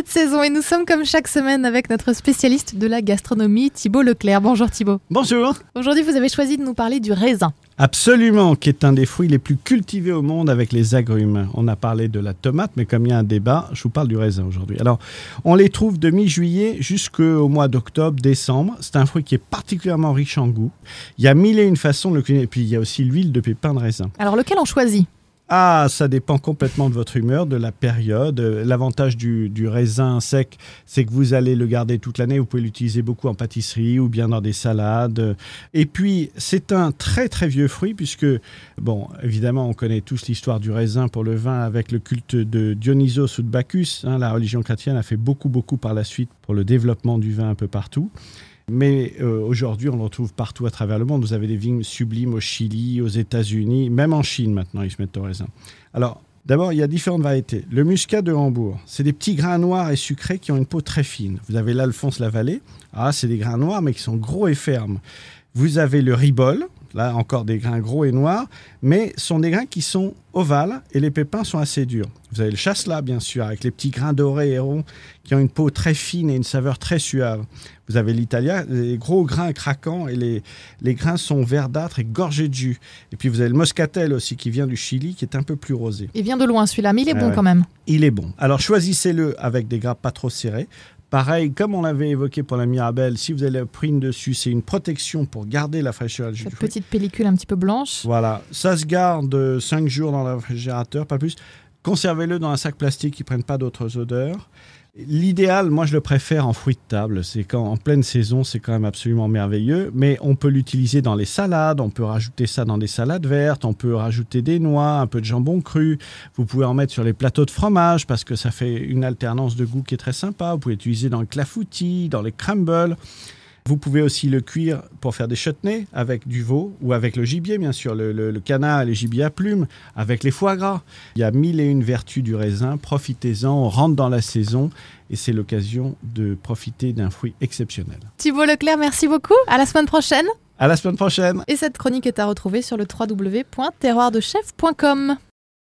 cette saison et nous sommes comme chaque semaine avec notre spécialiste de la gastronomie, Thibaut Leclerc. Bonjour Thibaut. Bonjour. Aujourd'hui, vous avez choisi de nous parler du raisin. Absolument, qui est un des fruits les plus cultivés au monde avec les agrumes. On a parlé de la tomate, mais comme il y a un débat, je vous parle du raisin aujourd'hui. Alors, on les trouve de mi-juillet jusqu'au mois d'octobre, décembre. C'est un fruit qui est particulièrement riche en goût. Il y a mille et une façons de le cuisiner. Et puis, il y a aussi l'huile de pépins de raisin. Alors, lequel on choisit ? Ah, ça dépend complètement de votre humeur, de la période. L'avantage du raisin sec, c'est que vous allez le garder toute l'année. Vous pouvez l'utiliser beaucoup en pâtisserie ou bien dans des salades. Et puis, c'est un très très vieux fruit puisque, bon, évidemment, on connaît tous l'histoire du raisin pour le vin avec le culte de Dionysos ou de Bacchus. La religion chrétienne a fait beaucoup par la suite pour le développement du vin un peu partout. Mais aujourd'hui, on le retrouve partout à travers le monde. Vous avez des vignes sublimes au Chili, aux États-Unis, même en Chine maintenant, ils se mettent au raisin. Alors, d'abord, il y a différentes variétés. Le muscat de Hambourg, c'est des petits grains noirs et sucrés qui ont une peau très fine. Vous avez l'Alphonse-la-Vallée. Ah, c'est des grains noirs, mais qui sont gros et fermes. Vous avez le Ribol, là encore des grains gros et noirs, mais ce sont des grains qui sont ovales et les pépins sont assez durs. Vous avez le Chasselas, bien sûr, avec les petits grains dorés et ronds qui ont une peau très fine et une saveur très suave. Vous avez l'Italia, les gros grains craquants et les grains sont verdâtres et gorgés de jus. Et puis vous avez le Moscatel aussi qui vient du Chili, qui est un peu plus rosé. Il vient de loin celui-là, mais il est bon quand même. Il est bon. Alors choisissez-le avec des grappes pas trop serrées. Pareil, comme on l'avait évoqué pour la Mirabelle, si vous avez la prune dessus, c'est une protection pour garder la fraîcheur du fruit. Cette petite pellicule un petit peu blanche. Voilà, ça se garde 5 jours dans le réfrigérateur, pas plus. Conservez-le dans un sac plastique qui ne prenne pas d'autres odeurs. L'idéal, moi je le préfère en fruits de table, c'est quand en pleine saison, c'est quand même absolument merveilleux, mais on peut l'utiliser dans les salades, on peut rajouter ça dans des salades vertes, on peut rajouter des noix, un peu de jambon cru, vous pouvez en mettre sur les plateaux de fromage parce que ça fait une alternance de goût qui est très sympa, vous pouvez l'utiliser dans le clafoutis, dans les crumbles. Vous pouvez aussi le cuire pour faire des chutneys avec du veau ou avec le gibier, bien sûr, le canard et les gibiers à plumes, avec les foie gras. Il y a mille et une vertus du raisin. Profitez-en, on rentre dans la saison et c'est l'occasion de profiter d'un fruit exceptionnel. Thibaut Leclerc, merci beaucoup. À la semaine prochaine. À la semaine prochaine. Et cette chronique est à retrouver sur le www.terroirdechef.com.